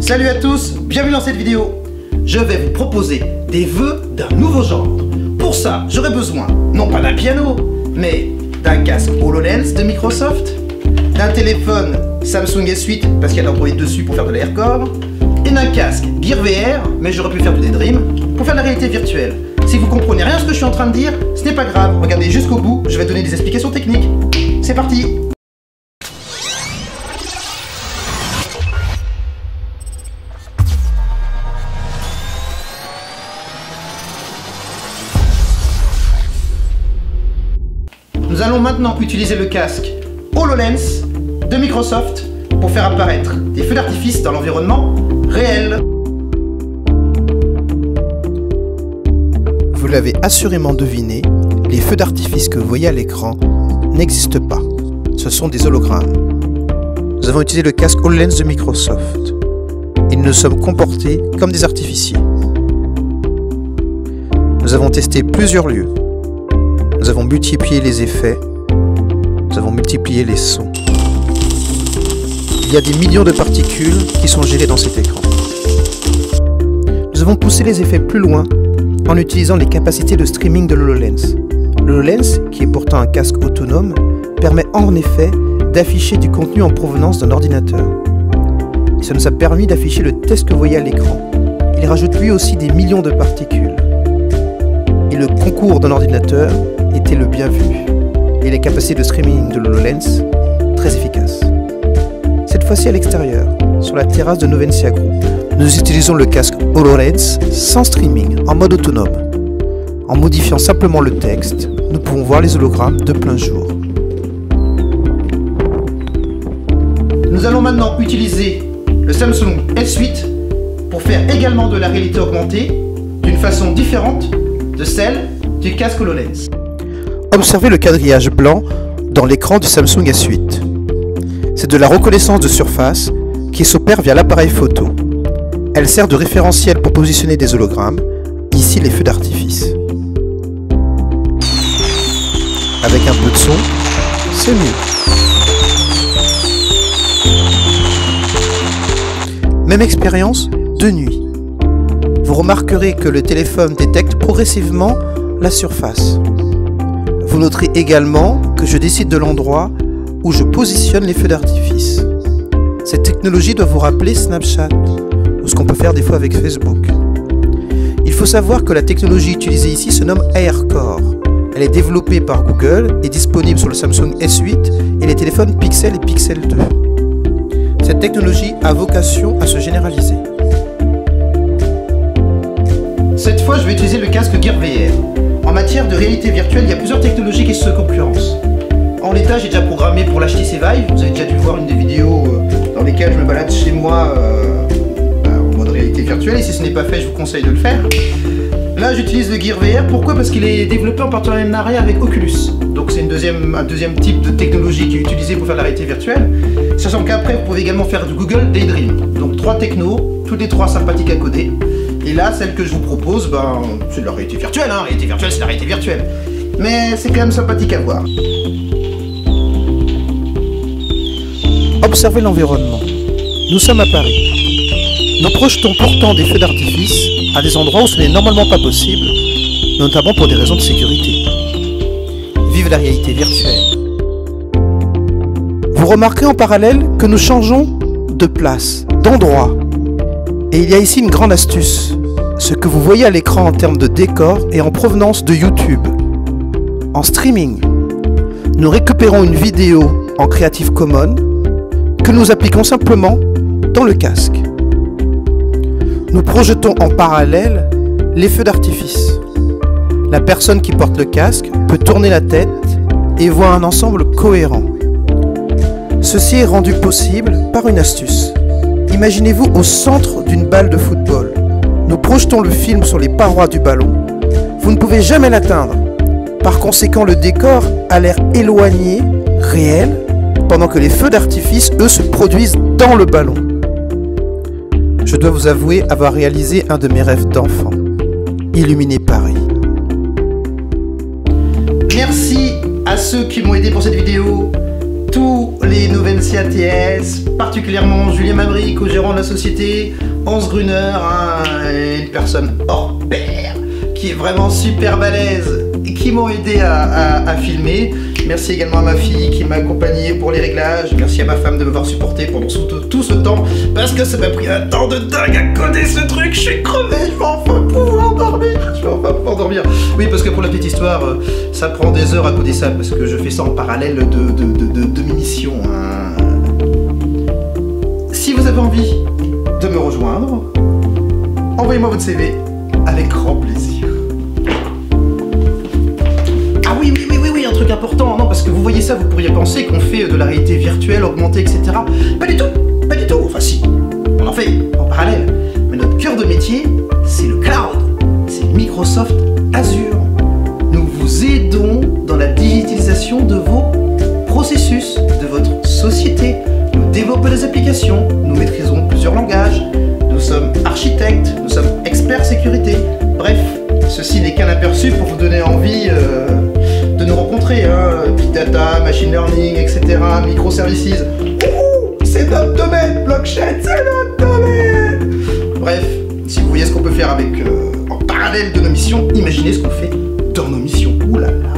Salut à tous, bienvenue dans cette vidéo. Je vais vous proposer des vœux d'un nouveau genre. Pour ça, j'aurai besoin, non pas d'un piano, mais d'un casque HoloLens de Microsoft, d'un téléphone Samsung S8 parce qu'il y a l'Android dessus pour faire de l'AirCore, et d'un casque Gear VR, mais j'aurais pu faire du Daydream, pour faire de la réalité virtuelle. Si vous comprenez rien à ce que je suis en train de dire, ce n'est pas grave, regardez jusqu'au bout, je vais donner des explications techniques. C'est parti! Nous allons maintenant utiliser le casque HoloLens de Microsoft pour faire apparaître des feux d'artifice dans l'environnement réel. Vous l'avez assurément deviné, les feux d'artifice que vous voyez à l'écran n'existent pas. Ce sont des hologrammes. Nous avons utilisé le casque HoloLens de Microsoft et nous nous sommes comportés comme des artificiers. Nous avons testé plusieurs lieux. Nous avons multiplié les effets, nous avons multiplié les sons. Il y a des millions de particules qui sont gérées dans cet écran. Nous avons poussé les effets plus loin en utilisant les capacités de streaming de l'HoloLens. L'HoloLens, qui est pourtant un casque autonome, permet en effet d'afficher du contenu en provenance d'un ordinateur. Et ça nous a permis d'afficher le test que vous voyez à l'écran. Il rajoute lui aussi des millions de particules. Et le concours d'un ordinateur était le bien vu, et les capacités de streaming de l'HoloLens très efficaces. Cette fois-ci à l'extérieur, sur la terrasse de Novencia Group, nous utilisons le casque HoloLens sans streaming, en mode autonome. En modifiant simplement le texte, nous pouvons voir les hologrammes de plein jour. Nous allons maintenant utiliser le Samsung S8 pour faire également de la réalité augmentée d'une façon différente de celle du casque HoloLens. Observez le quadrillage blanc dans l'écran du Samsung S8. C'est de la reconnaissance de surface qui s'opère via l'appareil photo. Elle sert de référentiel pour positionner des hologrammes, ici les feux d'artifice. Avec un peu de son, c'est mieux. Même expérience de nuit. Vous remarquerez que le téléphone détecte progressivement la surface. Vous noterez également que je décide de l'endroit où je positionne les feux d'artifice. Cette technologie doit vous rappeler Snapchat, ou ce qu'on peut faire des fois avec Facebook. Il faut savoir que la technologie utilisée ici se nomme AirCore. Elle est développée par Google et disponible sur le Samsung S8 et les téléphones Pixel et Pixel 2. Cette technologie a vocation à se généraliser. Cette fois, je vais utiliser le casque Gear VR. En matière de réalité virtuelle, il y a plusieurs technologies qui se concurrencent. En l'état, j'ai déjà programmé pour l'HTC Vive. Vous avez déjà dû voir une des vidéos dans lesquelles je me balade chez moi en mode réalité virtuelle. Et si ce n'est pas fait, je vous conseille de le faire. Là, j'utilise le Gear VR. Pourquoi? Parce qu'il est développé en partenariat avec Oculus. Donc c'est un deuxième type de technologie qui est utilisée pour faire de la réalité virtuelle. Sachant qu'après, vous pouvez également faire du Google Daydream. Donc 3 technos, toutes les 3 sympathiques à coder. Et là, celle que je vous propose, c'est de la réalité virtuelle, hein. Réalité virtuelle, c'est la réalité virtuelle. Mais c'est quand même sympathique à voir. Observez l'environnement. Nous sommes à Paris. Nous projetons pourtant des feux d'artifice à des endroits où ce n'est normalement pas possible, notamment pour des raisons de sécurité. Vive la réalité virtuelle. Vous remarquerez en parallèle que nous changeons de place, d'endroit. Et il y a ici une grande astuce. Ce que vous voyez à l'écran en termes de décor est en provenance de YouTube. En streaming, nous récupérons une vidéo en Creative Commons que nous appliquons simplement dans le casque. Nous projetons en parallèle les feux d'artifice. La personne qui porte le casque peut tourner la tête et voir un ensemble cohérent. Ceci est rendu possible par une astuce. Imaginez-vous au centre d'une balle de football. Nous projetons le film sur les parois du ballon. Vous ne pouvez jamais l'atteindre. Par conséquent, le décor a l'air éloigné, réel, pendant que les feux d'artifice, eux, se produisent dans le ballon. Je dois vous avouer avoir réalisé un de mes rêves d'enfant. Illuminer Paris. Merci à ceux qui m'ont aidé pour cette vidéo. tous les Nouvens ATS, particulièrement Julien Mabry, co-gérant de la société, Hans Gruner, une personne hors pair, qui est vraiment super balèze et qui m'ont aidé à filmer. Merci également à ma fille qui m'a accompagné pour les réglages. Merci à ma femme de m'avoir supporté pendant tout ce temps, parce que ça m'a pris un temps de dingue à coder ce truc. Je suis crevé, je vais enfin pouvoir dormir. Oui, parce que pour la petite histoire, ça prend des heures à coder ça, parce que je fais ça en parallèle de mes missions. Hein. Si vous avez envie de me rejoindre, envoyez-moi votre CV avec grand plaisir. Ah oui, un truc important, non, parce que vous voyez ça, vous pourriez penser qu'on fait de la réalité virtuelle, augmentée, etc. Pas du tout, enfin si, on en fait en parallèle. Mais notre cœur de métier, c'est le cloud, c'est Microsoft Azure. Nous vous aidons dans la digitalisation de vos processus, de votre société. Nous développons des applications, nous maîtrisons plusieurs langages, nous sommes architectes, nous sommes experts sécurité. Bref, ceci n'est qu'un aperçu pour vous donner envie de nous rencontrer, hein. Big Data, Machine Learning, etc., microservices. C'est notre domaine, blockchain, c'est notre domaine. Bref, si vous voyez ce qu'on peut faire avec en parallèle de nos missions, imaginez ce qu'on fait dans nos missions. Ouh là là.